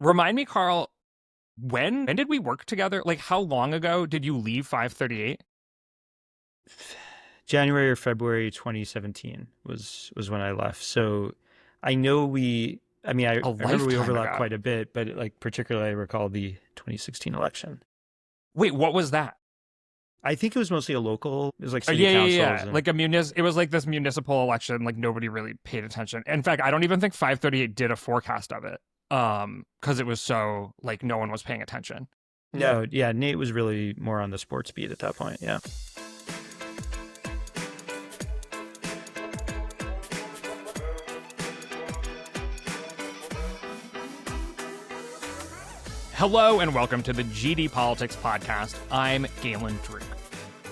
Remind me, Carl, when did we work together? Like, how long ago did you leave 538? January or February 2017 was when I left. So I know I A remember we lifetime overlapped ago. quite a bit, but like particularly I recall the 2016 election. Wait, what was that? I think it was mostly a local, it was like Oh, city yeah, yeah, councils yeah. and Like it was like this municipal election, like nobody really paid attention. In fact, I don't even think 538 did a forecast of it. Because it was so like no one was paying attention. no, yeah, Nate was really more on the sports beat at that point. Yeah. Hello and welcome to the GD Politics Podcast. I'm Galen Druk.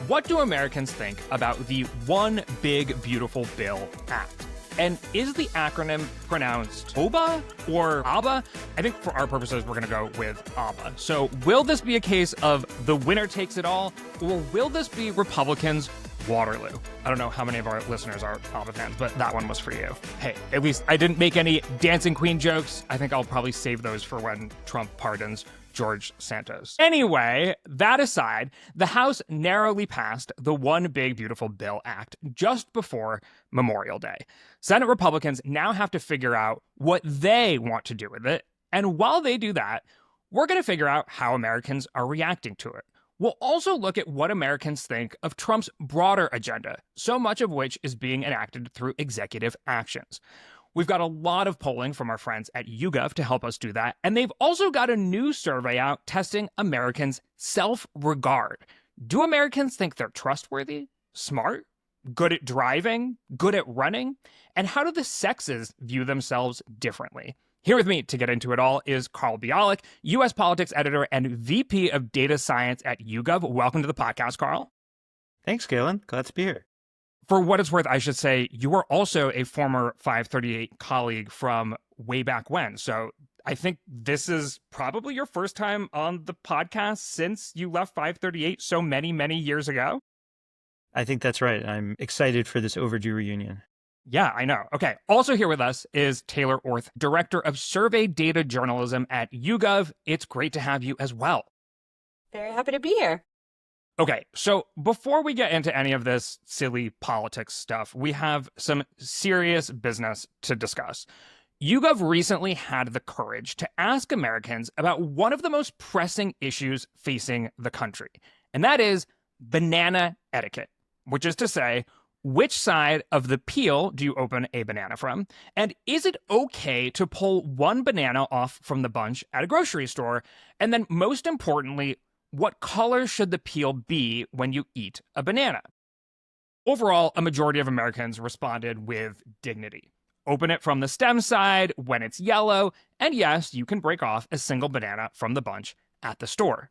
What do Americans think about the One Big Beautiful Bill Act? And is the acronym pronounced OBA or ABBA? I think for our purposes, we're going to go with ABBA. So will this be a case of the winner takes it all, or will this be Republicans' Waterloo? I don't know how many of our listeners are ABBA fans, but that one was for you. Hey, at least I didn't make any Dancing Queen jokes. I think I'll probably save those for when Trump pardons George Santos. Anyway, that aside, the House narrowly passed the One Big Beautiful Bill Act just before Memorial Day. Senate Republicans now have to figure out what they want to do with it. And while they do that, we're going to figure out how Americans are reacting to it. We'll also look at what Americans think of Trump's broader agenda, so much of which is being enacted through executive actions. We've got a lot of polling from our friends at YouGov to help us do that. And they've also got a new survey out testing Americans' self-regard. Do Americans think they're trustworthy, smart, good at driving, good at running? And how do the sexes view themselves differently? Here with me to get into it all is Carl Bialik, U.S. politics editor and VP of data science at YouGov. Welcome to the podcast, Carl. Thanks, Galen. Glad to be here. For what it's worth, I should say you are also a former 538 colleague from way back when. So I think this is probably your first time on the podcast since you left 538 so many, many years ago. I think that's right. I'm excited for this overdue reunion. Yeah, I know. Okay. Also here with us is Taylor Orth, Director of Survey Data Journalism at YouGov. It's great to have you as well. Very happy to be here. Okay, so before we get into any of this silly politics stuff, we have some serious business to discuss. YouGov recently had the courage to ask Americans about one of the most pressing issues facing the country, and that is banana etiquette, which is to say, which side of the peel do you open a banana from? And is it okay to pull one banana off from the bunch at a grocery store? And then, most importantly, what color should the peel be when you eat a banana? Overall, a majority of Americans responded with dignity. Open it from the stem side when it's yellow, and yes, you can break off a single banana from the bunch at the store.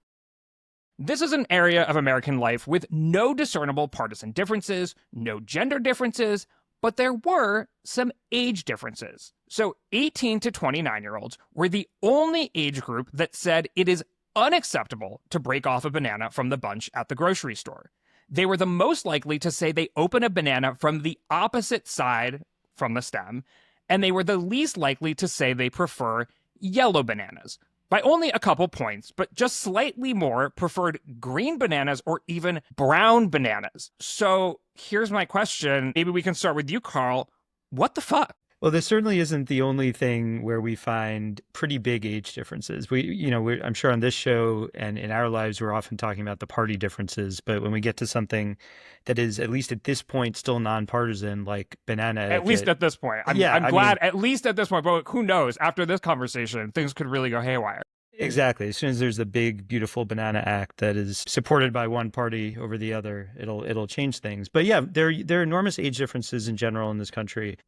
This is an area of American life with no discernible partisan differences, no gender differences, but there were some age differences. So 18 to 29-year-olds were the only age group that said it is unacceptable to break off a banana from the bunch at the grocery store. They were the most likely to say they open a banana from the opposite side from the stem, and they were the least likely to say they prefer yellow bananas. By only a couple points, but just slightly more preferred green bananas or even brown bananas. So here's my question. Maybe we can start with you, Carl. What the fuck? Well, this certainly isn't the only thing where we find pretty big age differences. I'm sure on this show and in our lives, we're often talking about the party differences. But when we get to something that is, at least at this point, still nonpartisan, like banana etiquette. At least at this point. I'm glad, at least at this point. But who knows? After this conversation, things could really go haywire. Exactly. As soon as there's the big, beautiful Banana Act that is supported by one party over the other, it'll change things. But yeah, there are enormous age differences in general in this country.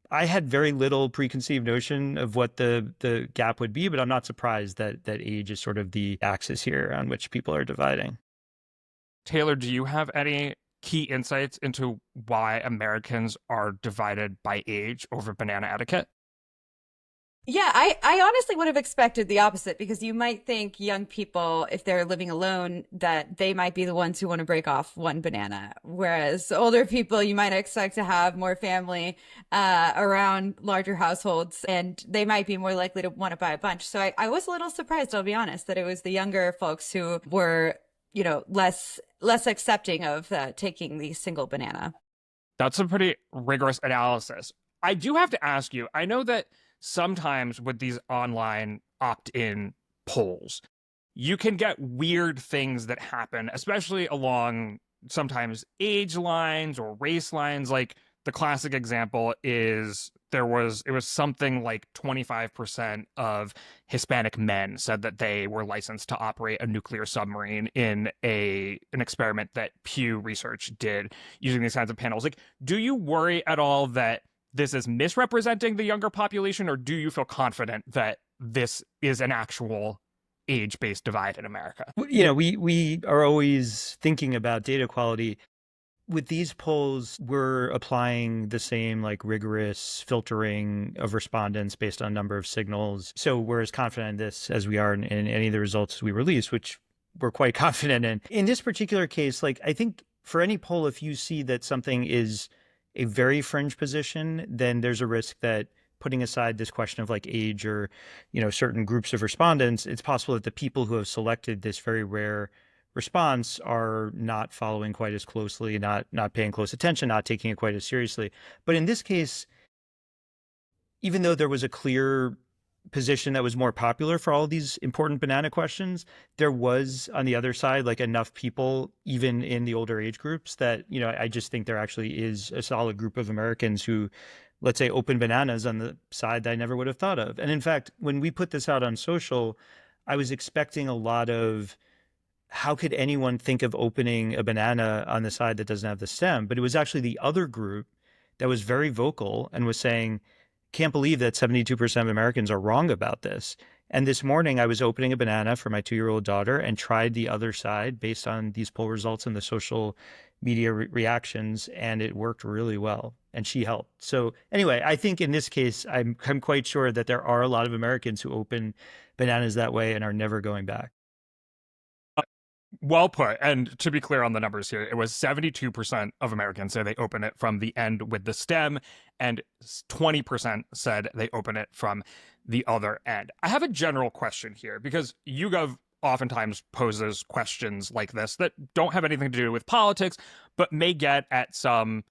I had very little preconceived notion of what the gap would be, but I'm not surprised that age is sort of the axis here on which people are dividing. Taylor, do you have any key insights into why Americans are divided by age over banana etiquette? Yeah, I honestly would have expected the opposite because you might think young people, if they're living alone, that they might be the ones who want to break off one banana. Whereas older people, you might expect to have more family around larger households and they might be more likely to want to buy a bunch. So I was a little surprised, I'll be honest, that it was the younger folks who were, less accepting of taking the single banana. That's a pretty rigorous analysis. I do have to ask you, I know that sometimes with these online opt-in polls, you can get weird things that happen, especially along sometimes age lines or race lines. Like the classic example is it was something like 25% of Hispanic men said that they were licensed to operate a nuclear submarine in an experiment that Pew Research did using these kinds of panels. Like, do you worry at all that this is misrepresenting the younger population, or do you feel confident that this is an actual age-based divide in America? We are always thinking about data quality. With these polls, we're applying the same like rigorous filtering of respondents based on number of signals. So we're as confident in this as we are in any of the results we release, which we're quite confident in. In this particular case, like I think for any poll, if you see that something is a very fringe position, then there's a risk that putting aside this question of like age or, certain groups of respondents, it's possible that the people who have selected this very rare response are not following quite as closely, not paying close attention, not taking it quite as seriously. But in this case, even though there was a clear position that was more popular for all of these important banana questions, there was on the other side like enough people, even in the older age groups, that I just think there actually is a solid group of Americans who, let's say, open bananas on the side that I never would have thought of. And in fact, when we put this out on social, I was expecting a lot of, how could anyone think of opening a banana on the side that doesn't have the stem? But it was actually the other group that was very vocal and was saying, can't believe that 72% of Americans are wrong about this. And this morning I was opening a banana for my 2-year-old daughter and tried the other side based on these poll results and the social media reactions, and it worked really well. And she helped. So anyway, I think in this case, I'm quite sure that there are a lot of Americans who open bananas that way and are never going back. Well put. And to be clear on the numbers here, it was 72% of Americans say they open it from the end with the stem, and 20% said they open it from the other end. I have a general question here because YouGov oftentimes poses questions like this that don't have anything to do with politics, but may get at some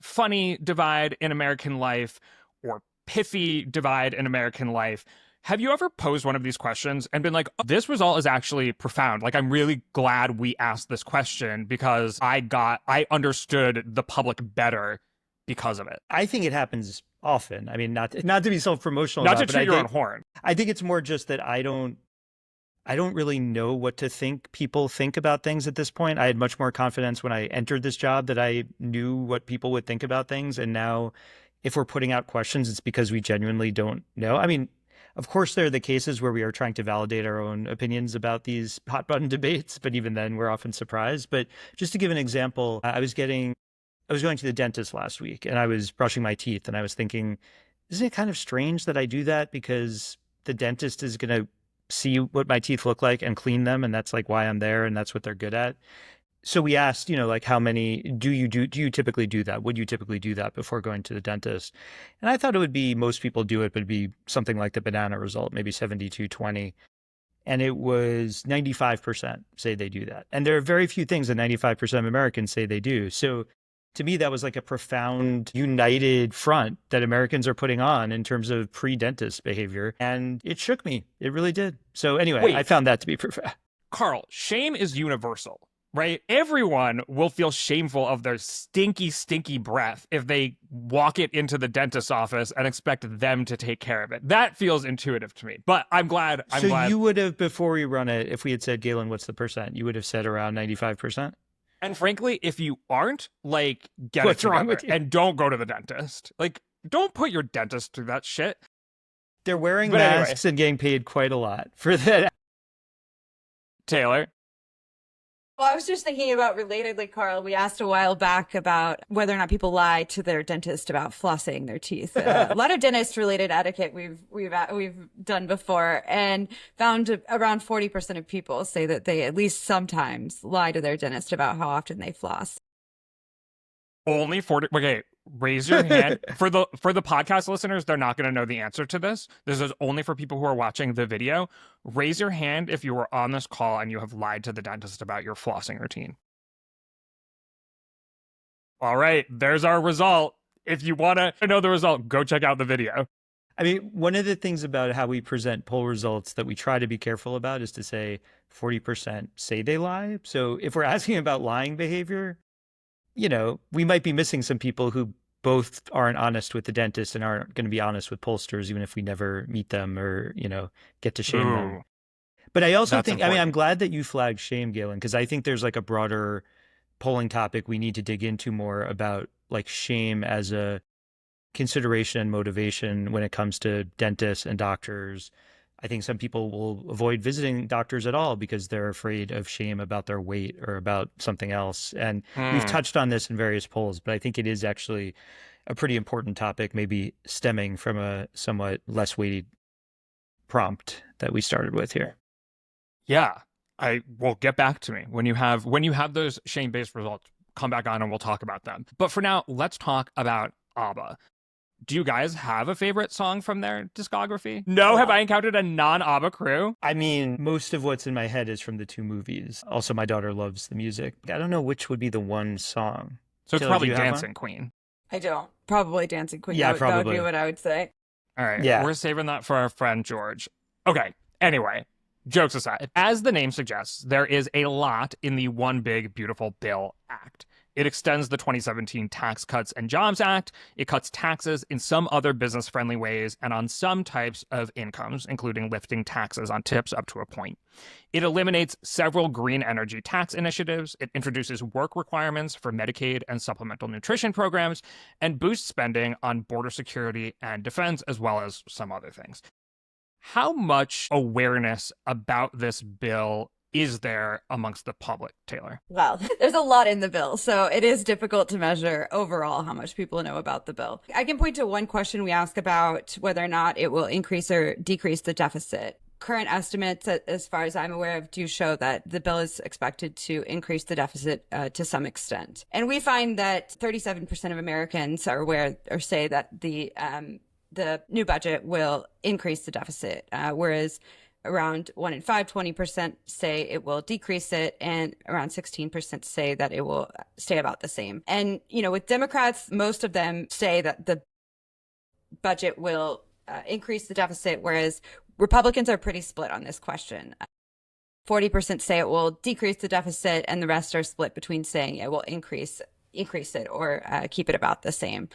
funny divide in American life or pithy divide in American life. Have you ever posed one of these questions and been like, oh, this result is actually profound? Like, I'm really glad we asked this question because I understood the public better because of it. I think it happens often. I mean, not to be self-promotional, not to toot your own horn. I think it's more just that I don't really know what to think people think about things at this point. I had much more confidence when I entered this job that I knew what people would think about things. And now if we're putting out questions, it's because we genuinely don't know. I mean, of course, there are the cases where we are trying to validate our own opinions about these hot button debates, but even then we're often surprised. But just to give an example, I was going to the dentist last week and I was brushing my teeth and I was thinking, isn't it kind of strange that I do that because the dentist is going to see what my teeth look like and clean them, and that's like why I'm there and that's what they're good at. So we asked, like how many do you typically do that? Would you typically do that before going to the dentist? And I thought it would be most people do it, but it'd be something like the banana result, maybe 72-20. And it was 95% say they do that. And there are very few things that 95% of Americans say they do. So to me, that was like a profound united front that Americans are putting on in terms of pre-dentist behavior. And it shook me. It really did. So anyway, I found that to be profound. Carl, shame is universal, right? Everyone will feel shameful of their stinky, stinky breath if they walk it into the dentist's office and expect them to take care of it. That feels intuitive to me, but I'm glad. You would have, before we run it, if we had said, Galen, what's the percent? You would have said around 95%. And frankly, if you aren't, like, get What's it wrong together with you? and don't go to the dentist. Like, don't put your dentist through that shit. They're wearing masks and getting paid quite a lot for that. Taylor, Well, I was just thinking about relatedly, Carl. We asked a while back about whether or not people lie to their dentist about flossing their teeth. A lot of dentist-related etiquette we've done before, and found around 40% of people say that they at least sometimes lie to their dentist about how often they floss. Only 40. Okay, raise your hand. For the podcast listeners, they're not going to know the answer to this. This is only for people who are watching the video. Raise your hand if you were on this call and you have lied to the dentist about your flossing routine. All right, there's our result. If you want to know the result, go check out the video. I mean, one of the things about how we present poll results that we try to be careful about is to say 40% say they lie. So if we're asking about lying behavior, we might be missing some people who both aren't honest with the dentist and aren't going to be honest with pollsters, even if we never meet them or, get to shame them. But I also think, important. I'm glad that you flagged shame, Galen, because I think there's like a broader polling topic we need to dig into more about like shame as a consideration and motivation when it comes to dentists and doctors. I think some people will avoid visiting doctors at all because they're afraid of shame about their weight or about something else. And we've touched on this in various polls, but I think it is actually a pretty important topic, maybe stemming from a somewhat less weighty prompt that we started with here. Yeah, I will get back to me when you have those shame-based results. Come back on and we'll talk about them. But for now, let's talk about ABBA. Do you guys have a favorite song from their discography? No, have I encountered a non-ABBA crew? I mean, most of what's in my head is from the two movies. Also, my daughter loves the music. I don't know which would be the one song. So it's Taylor, probably do you have Dancing one? Queen. I don't. Probably Dancing Queen. Yeah, That would probably. be what I would say. All right, Yeah. we're saving that for our friend George. Okay, anyway, jokes aside, as the name suggests, there is a lot in the One Big Beautiful Bill Act. It extends the 2017 Tax Cuts and Jobs Act. It cuts taxes in some other business-friendly ways and on some types of incomes, including lifting taxes on tips up to a point. It eliminates several green energy tax initiatives. It introduces work requirements for Medicaid and supplemental nutrition programs, and boosts spending on border security and defense, as well as some other things. How much awareness about this bill is there amongst the public, Taylor? Well, there's a lot in the bill, so it is difficult to measure overall how much people know about the bill. I can point to one question we ask about whether or not it will increase or decrease the deficit. Current estimates, as far as I'm aware of, do show that the bill is expected to increase the deficit to some extent. And we find that 37% of Americans are aware or say that the new budget will increase the deficit, whereas around 1 in 5, 20% say it will decrease it, and around 16% say that it will stay about the same. And, with Democrats, most of them say that the budget will increase the deficit, whereas Republicans are pretty split on this question. 40% say it will decrease the deficit, and the rest are split between saying it will increase it or keep it about the same.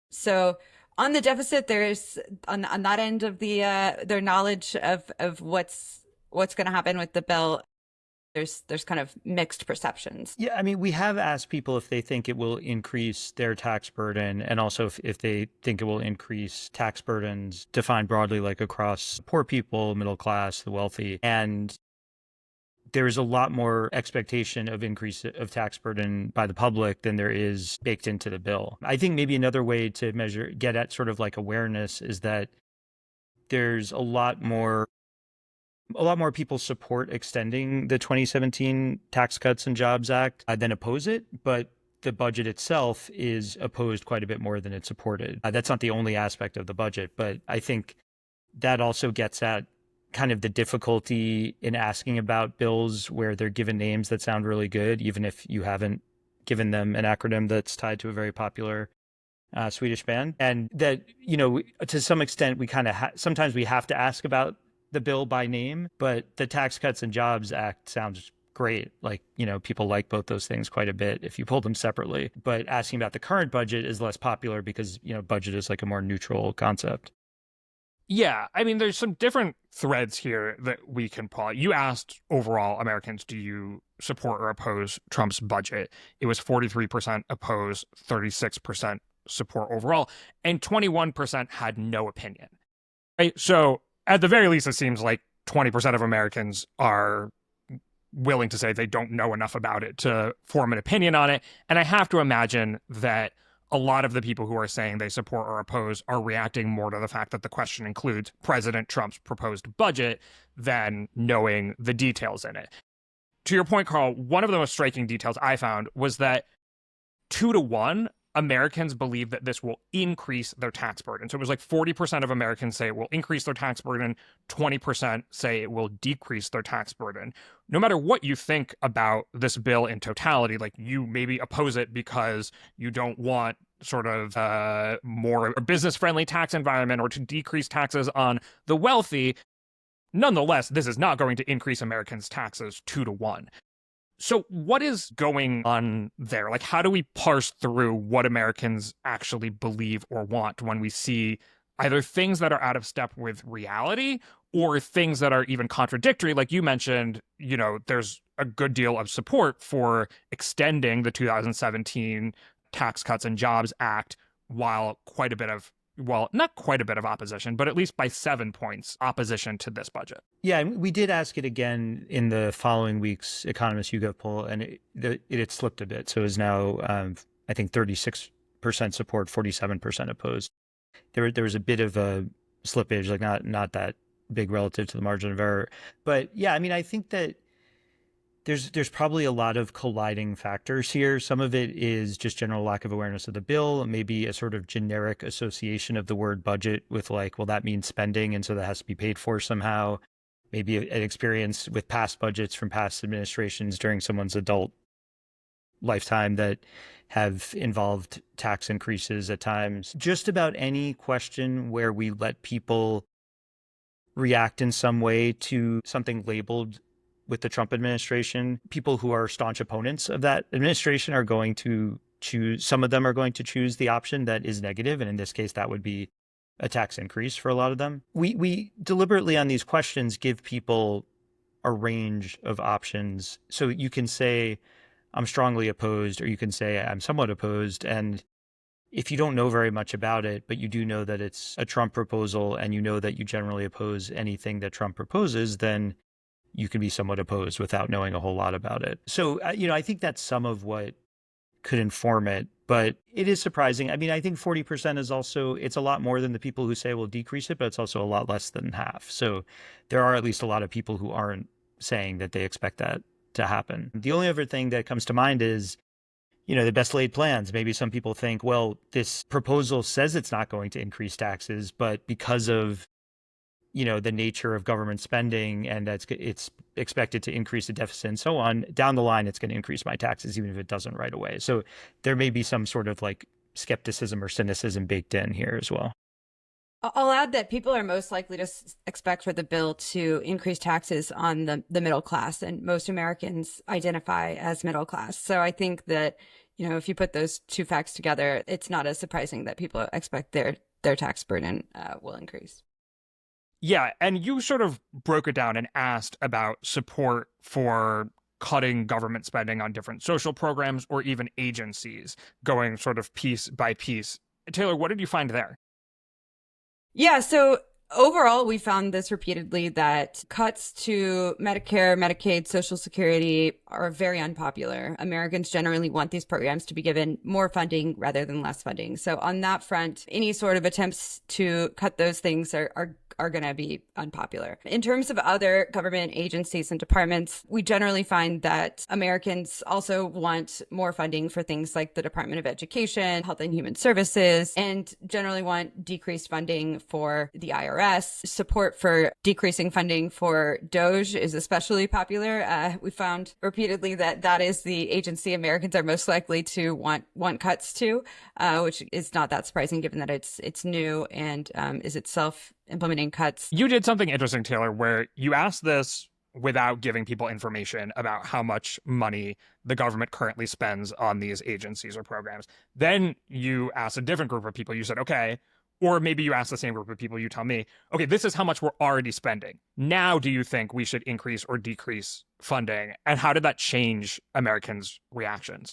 So on the deficit, there's on that end of their knowledge of what's going to happen with the bill. There's kind of mixed perceptions. Yeah, I mean, we have asked people if they think it will increase their tax burden, and also if they think it will increase tax burdens defined broadly, like across poor people, middle class, the wealthy. And there's a lot more expectation of increase of tax burden by the public than there is baked into the bill. I think maybe another way to get at sort of like awareness is that there's a lot more people support extending the 2017 Tax Cuts and Jobs Act than oppose it, but the budget itself is opposed quite a bit more than it's supported. That's not the only aspect of the budget, but I think that also gets at kind of the difficulty in asking about bills where they're given names that sound really good, even if you haven't given them an acronym that's tied to a very popular Swedish band. And that, to some extent, we kind of sometimes we have to ask about the bill by name, but the Tax Cuts and Jobs Act sounds great. Like, people like both those things quite a bit if you pull them separately. But asking about the current budget is less popular because, budget is like a more neutral concept. Yeah, I mean, there's some different threads here that we can pull. You asked overall Americans, do you support or oppose Trump's budget? It was 43% oppose, 36% support overall, and 21% had no opinion. Right? So at the very least, it seems like 20% of Americans are willing to say they don't know enough about it to form an opinion on it. And I have to imagine that a lot of the people who are saying they support or oppose are reacting more to the fact that the question includes President Trump's proposed budget than knowing the details in it. To your point, Carl, one of the most striking details I found was that 2-1, Americans believe that this will increase their tax burden. So it was like 40% of Americans say it will increase their tax burden, 20% say it will decrease their tax burden. No matter what you think about this bill in totality, like you maybe oppose it because you don't want sort of more business-friendly tax environment or to decrease taxes on the wealthy. Nonetheless, this is not going to increase Americans' taxes 2-1. So what is going on there? Like, how do we parse through what Americans actually believe or want when we see either things that are out of step with reality or things that are even contradictory? Like you mentioned, you know, there's a good deal of support for extending the 2017 Tax Cuts and Jobs Act, while quite a bit of, well, not quite a bit of opposition, but at least by 7 points opposition to this budget. Yeah, and we did ask it again in the following week's Economist YouGov poll, and it slipped a bit. So it is now, I think, 36% support, 47% opposed. There was a bit of a slippage, like not that big relative to the margin of error. But yeah, I mean, I think that there's probably a lot of colliding factors here. Some of it is just general lack of awareness of the bill, maybe a sort of generic association of the word budget with like, well, that means spending, and so that has to be paid for somehow. Maybe an experience with past budgets from past administrations during someone's adult lifetime that have involved tax increases at times. Just about any question where we let people react in some way to something labeled with the Trump administration, people who are staunch opponents of that administration are going to choose, some of them are going to choose the option that is negative. And in this case, that would be a tax increase for a lot of them. We deliberately on these questions give people a range of options. So you can say, I'm strongly opposed, or you can say, I'm somewhat opposed. And if you don't know very much about it, but you do know that it's a Trump proposal and you know that you generally oppose anything that Trump proposes, then you can be somewhat opposed without knowing a whole lot about it. So, I think that's some of what could inform it, but it is surprising. I mean, I think 40% is also, it's a lot more than the people who say we'll decrease it, but it's also a lot less than half. So there are at least a lot of people who aren't saying that they expect that to happen. The only other thing that comes to mind is, the best laid plans. Maybe some people think, well, this proposal says it's not going to increase taxes, but because of the nature of government spending and that it's expected to increase the deficit and so on, down the line, it's going to increase my taxes, even if it doesn't right away. So there may be some sort of like skepticism or cynicism baked in here as well. I'll add that people are most likely to expect for the bill to increase taxes on the middle class, and most Americans identify as middle class. So I think that, if you put those two facts together, it's not as surprising that people expect their tax burden will increase. Yeah, and you sort of broke it down and asked about support for cutting government spending on different social programs or even agencies, going sort of piece by piece. Taylor, what did you find there? Yeah, so overall, we found this repeatedly, that cuts to Medicare, Medicaid, Social Security are very unpopular. Americans generally want these programs to be given more funding rather than less funding. So on that front, any sort of attempts to cut those things are going to be unpopular. In terms of other government agencies and departments, we generally find that Americans also want more funding for things like the Department of Education, Health and Human Services, and generally want decreased funding for the IRS. Support for decreasing funding for DOJ is especially popular. We found repeatedly that is the agency Americans are most likely to want cuts to, which is not that surprising given that it's new and is itself implementing cuts. You did something interesting, Taylor, where you asked this without giving people information about how much money the government currently spends on these agencies or programs. Then you asked a different group of people. You said, okay, or maybe you asked the same group of people, you tell me, okay, this is how much we're already spending. Now, do you think we should increase or decrease funding? And how did that change Americans' reactions?